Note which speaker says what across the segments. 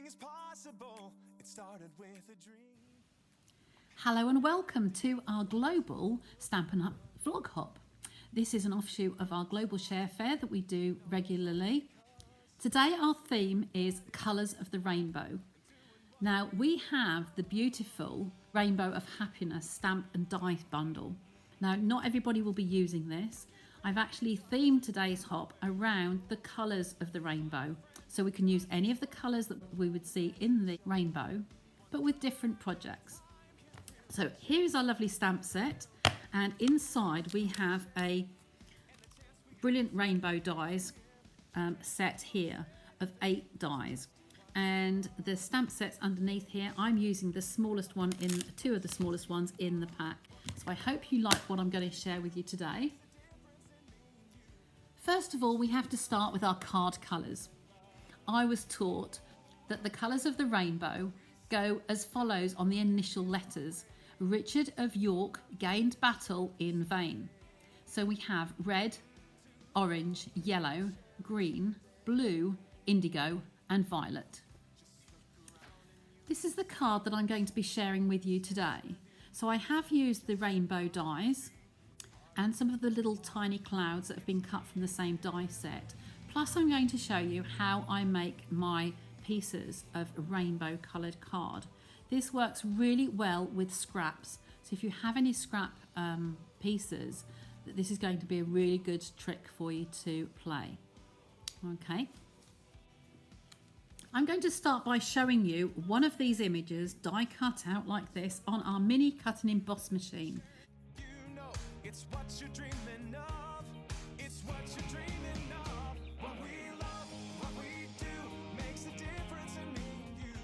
Speaker 1: is possible. It started with a dream.
Speaker 2: Hello and welcome to our global Stampin' Up vlog hop. This is an offshoot of our global share fair that we do regularly. Today our theme is Colours of the Rainbow. Now we have the beautiful Rainbow of Happiness stamp and die bundle. Now not everybody will be using this. I've actually themed today's hop around the colours of the rainbow. So we can use any of the colours that we would see in the rainbow, but with different projects. So here's our lovely stamp set, and inside we have a brilliant rainbow dies set here of 8 dies. And the stamp sets underneath here, I'm using the smallest one in, 2 of the smallest ones in the pack. So I hope you like what I'm going to share with you today. First of all, we have to start with our card colours. I was taught that the colours of the rainbow go as follows on the initial letters. Richard of York gained battle in vain. So we have red, orange, yellow, green, blue, indigo and violet. This is the card that I'm going to be sharing with you today. So I have used the rainbow dies and some of the little tiny clouds that have been cut from the same die set. Plus I'm going to show you how I make my pieces of a rainbow coloured card. This works really well with scraps. So if you have any scrap pieces, this is going to be a really good trick for you to play. Okay. I'm going to start by showing you one of these images die cut out like this on our mini cut and emboss machine.
Speaker 1: It's what you're dreaming of. It's what you're dreaming of. What we love, what we do makes a difference in me and you.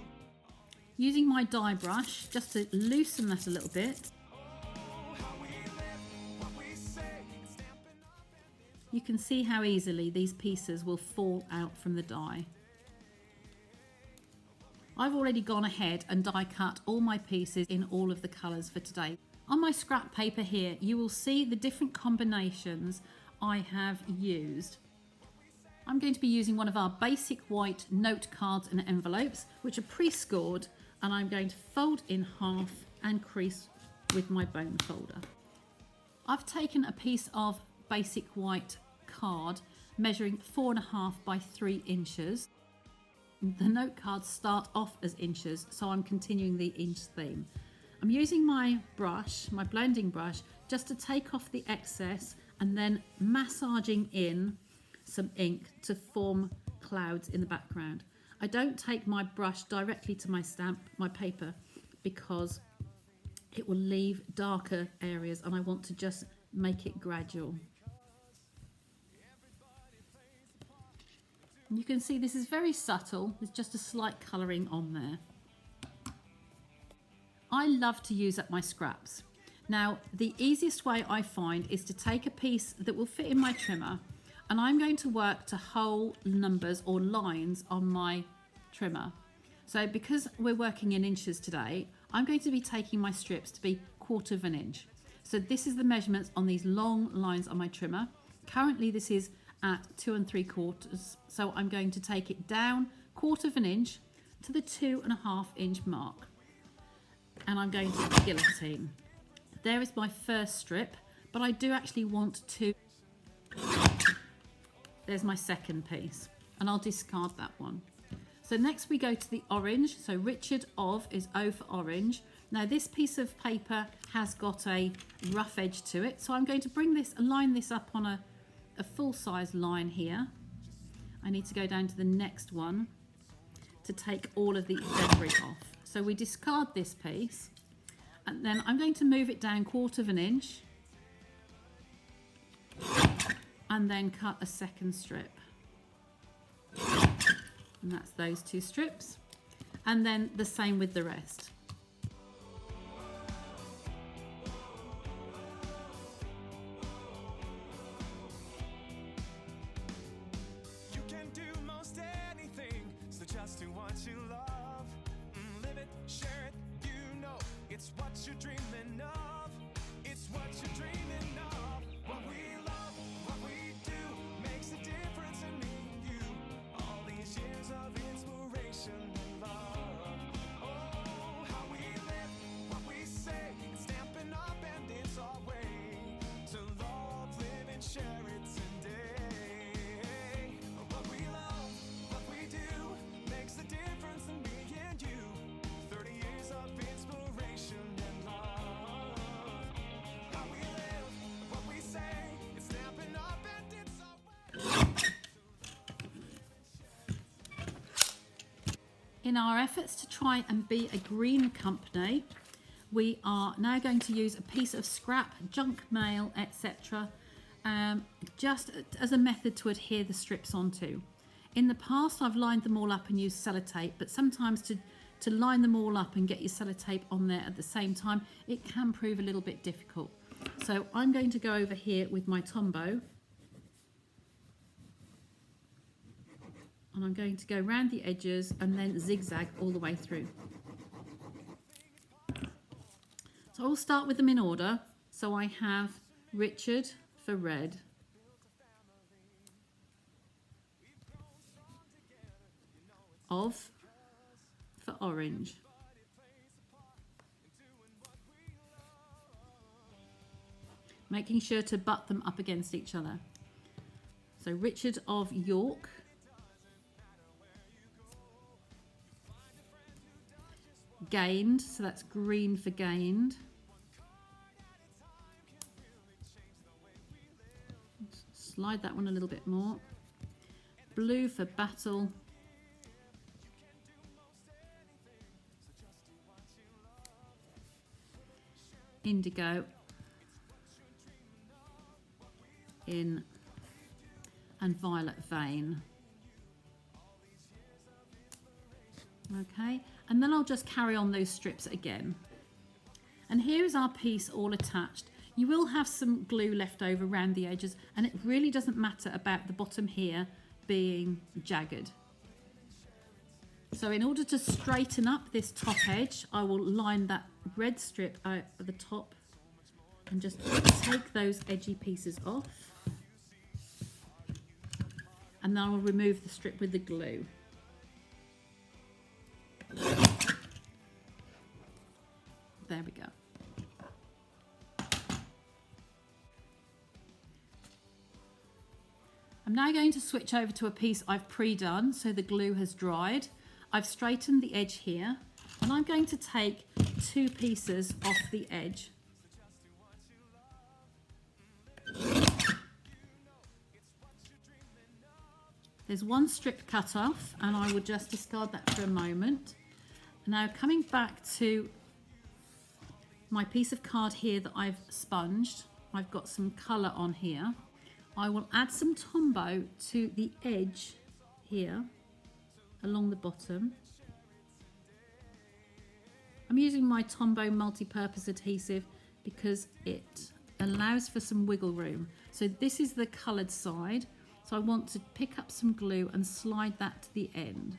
Speaker 2: Using my die brush just to loosen that a little bit.
Speaker 1: How we live, what we say, it's stamping up.
Speaker 2: You can see how easily these pieces will fall out from the die. I've already gone ahead and die cut all my pieces in all of the colours for today. On my scrap paper here, you will see the different combinations I have used. I'm going to be using one of our basic white note cards and envelopes, which are pre-scored, and I'm going to fold in half and crease with my bone folder. I've taken a piece of basic white card measuring 4.5 by 3 inches. The note cards start off as inches, so I'm continuing the inch theme. I'm using my brush, my blending brush, just to take off the excess and then massaging in some ink to form clouds in the background. I don't take my brush directly to my stamp, my paper, because it will leave darker areas and I want to just make it gradual. And you can see this is very subtle, there's just a slight colouring on there. I love to use up my scraps. Now, the easiest way I find is to take a piece that will fit in my trimmer, and I'm going to work to whole numbers or lines on my trimmer. So because we're working in inches today, I'm going to be taking my strips to be 1/4 inch. So this is the measurements on these long lines on my trimmer. Currently this is at 2 3/4, so I'm going to take it down 1/4 inch to the 2.5 inch mark. And I'm going to guillotine. There is my first strip, but I do actually want to, there's my second piece, and I'll discard that one. So next we go to the orange. So Richard of is O for orange. Now this piece of paper has got a rough edge to it, so I'm going to bring this, line this up on a full size line here. I need to go down to the next one to take all of the debris off. So we discard this piece, and then I'm going to move it down 1/4 inch and then cut a second strip. And that's those 2 strips. And then the same with the rest.
Speaker 1: You can do most anything, so just do what you love. Live it, share it, you know it's what you're dreaming of. It's what you're dreaming of. What we love, what we do makes a difference in me and you. All these years of inspiration and love.
Speaker 2: In our efforts to try and be a green company, we are now going to use a piece of scrap, junk mail, etc., just as a method to adhere the strips onto. In the past, I've lined them all up and used sellotape, but sometimes to line them all up and get your sellotape on there at the same time, it can prove a little bit difficult. So I'm going to go over here with my Tombow, and I'm going to go round the edges and then zigzag all the way through. So I'll start with them in order. So I have Richard for red, of for orange, making sure to butt them up against each other. So Richard of York, gained, so that's green for gained, slide that one a little bit more, blue for battle, indigo in, and violet vein. Okay, and then I'll just carry on those strips again. And here is our piece all attached. You will have some glue left over around the edges, and it really doesn't matter about the bottom here being jagged. So in order to straighten up this top edge, I will line that red strip out at the top and just take those edgy pieces off. And then I will remove the strip with the glue. There we go. I'm now going to switch over to a piece I've pre-done, so the glue has dried. I've straightened the edge here, and I'm going to take 2 pieces off the edge. There's one strip cut off, and I will just discard that for a moment. Now coming back to my piece of card here that I've sponged, I've got some colour on here. I will add some Tombow to the edge here along the bottom. I'm using my Tombow multi-purpose adhesive because it allows for some wiggle room. So this is the coloured side. So I want to pick up some glue and slide that to the end.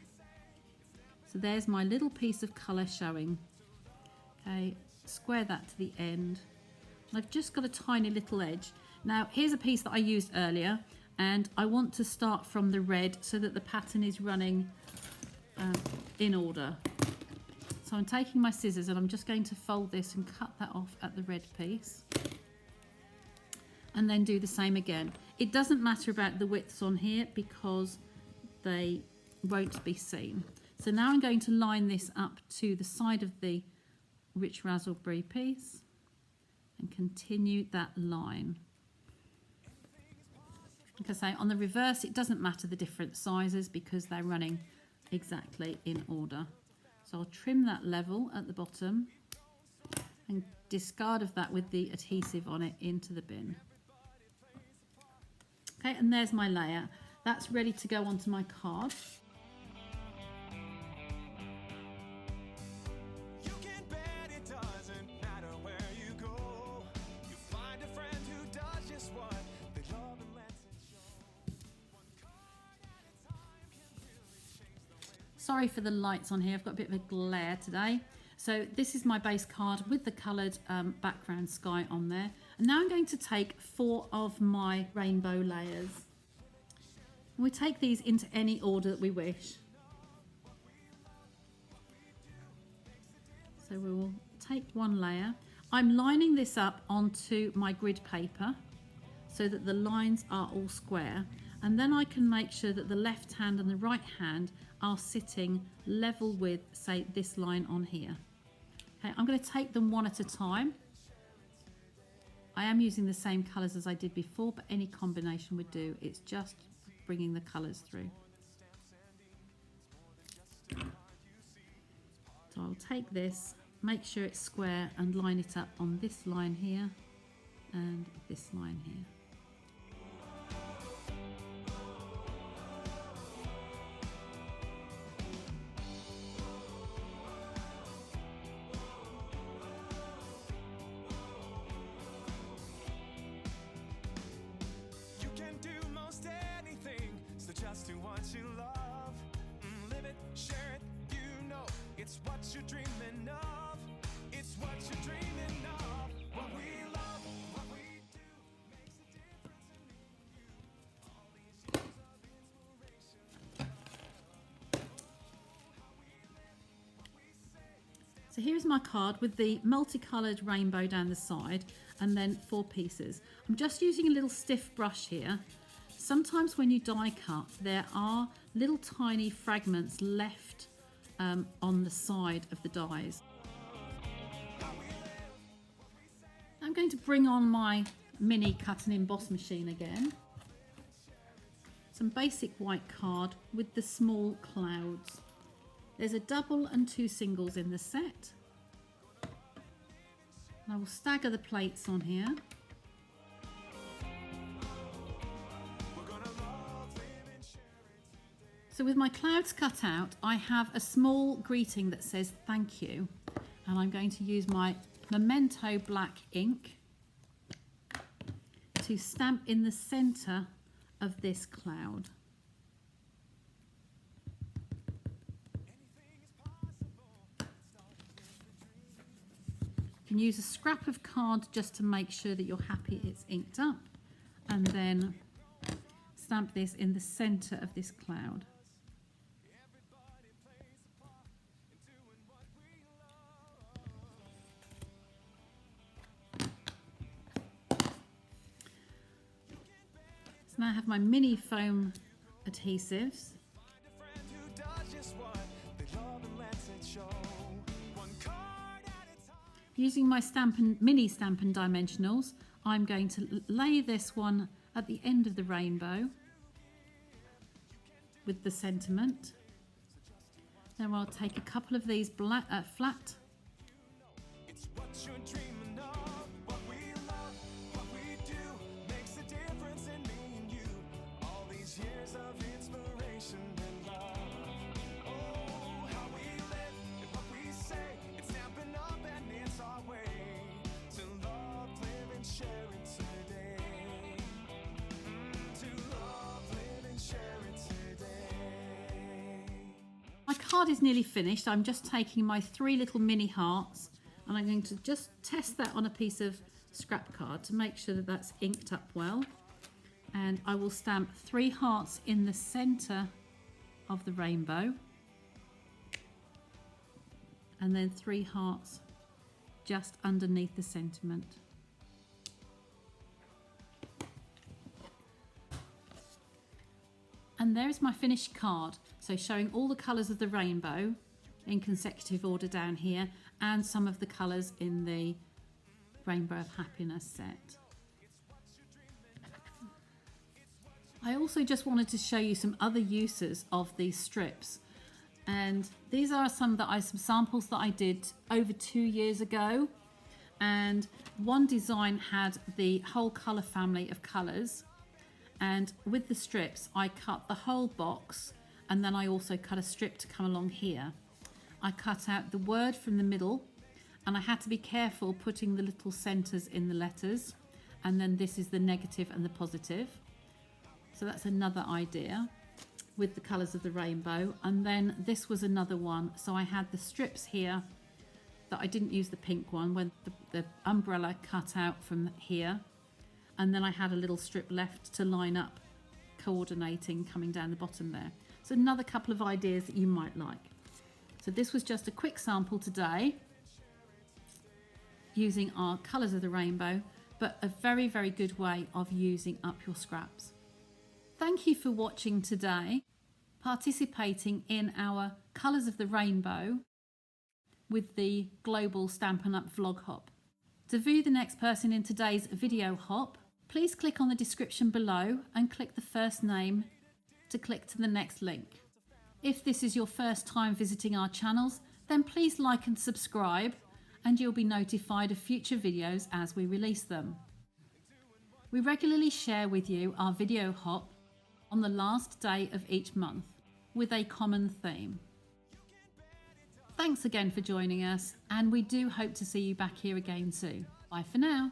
Speaker 2: So there's my little piece of colour showing. Okay, square that to the end. And I've just got a tiny little edge. Now here's a piece that I used earlier, and I want to start from the red so that the pattern is running in order. So I'm taking my scissors and I'm just going to fold this and cut that off at the red piece. And then do the same again. It doesn't matter about the widths on here because they won't be seen. So now I'm going to line this up to the side of the rich raspberry piece and continue that line. Like I say, on the reverse, it doesn't matter the different sizes because they're running exactly in order. So I'll trim that level at the bottom and discard of that with the adhesive on it into the bin. Okay, and there's my layer. That's ready to go onto my card.
Speaker 1: You can bet it doesn't matter where you go. You find a friend who does just what they love and lets it show. One card at a time can really change the way.
Speaker 2: Sorry for the lights on here. I've got a bit of a glare today. So this is my base card with the coloured background sky on there. And now I'm going to take 4 of my rainbow layers. And we take these into any order that we wish. So we will take 1 layer. I'm lining this up onto my grid paper so that the lines are all square. And then I can make sure that the left hand and the right hand are sitting level with, say, this line on here. Okay, I'm going to take them one at a time. I am using the same colours as I did before, but any combination would do. It's just bringing the colours through. So I'll take this, make sure it's square and line it up on this line here and this line here.
Speaker 1: You can do most anything, so just do what you love. Live it, share it, you know it's what you're dreaming of. It's what you're dreaming of. What we love, what we do makes a difference in me and you. All these years of inspiration.
Speaker 2: So here's my card with the multicoloured rainbow down the side and then 4 pieces. I'm just using a little stiff brush here. Sometimes when you die cut, there are little tiny fragments left on the side of the dies. I'm going to bring on my mini cut and emboss machine again. Some basic white card with the small clouds. There's a double and 2 singles in the set. And I will stagger the plates on here. So with my clouds cut out, I have a small greeting that says thank you. And I'm going to use my Memento black ink to stamp in the centre of this cloud. You can use a scrap of card just to make sure that you're happy it's inked up, and then stamp this in the centre of this cloud. So now I have my mini foam adhesives. Using my mini Stampin' Dimensionals, I'm going to lay this one at the end of the rainbow with the sentiment. Then I'll take a couple of these flat.
Speaker 1: It's what you're dreaming of. What we love, what we do makes a difference in me and you. All these years of inspiration and love. Oh, how we live and what we say. It's stamping up and it's our way to love, live and share it today. To love, live and share it today.
Speaker 2: My card is nearly finished. I'm just taking my 3 little mini hearts and I'm going to just test that on a piece of scrap card to make sure that that's inked up well. And I will stamp 3 hearts in the centre of the rainbow and then 3 hearts just underneath the sentiment. And there's my finished card, so showing all the colours of the rainbow in consecutive order down here and some of the colours in the Rainbow of Happiness set. I also just wanted to show you some other uses of these strips, and these are some samples that I did over 2 years ago, and one design had the whole colour family of colours. And with the strips, I cut the whole box and then I also cut a strip to come along here. I cut out the word from the middle and I had to be careful putting the little centres in the letters. And then this is the negative and the positive. So that's another idea with the colours of the rainbow. And then this was another one. So I had the strips here that I didn't use the pink one when the umbrella cut out from here. And then I had a little strip left to line up, coordinating, coming down the bottom there. So another couple of ideas that you might like. So this was just a quick sample today using our colours of the rainbow, but a very, very good way of using up your scraps. Thank you for watching today, participating in our Colours of the Rainbow with the Global Stampin' Up! Vlog Hop. To view the next person in today's video hop, please click on the description below and click the first name to click to the next link. If this is your first time visiting our channels, then please like and subscribe, and you'll be notified of future videos as we release them. We regularly share with you our video hop on the last day of each month with a common theme. Thanks again for joining us, and we do hope to see you back here again soon. Bye for now.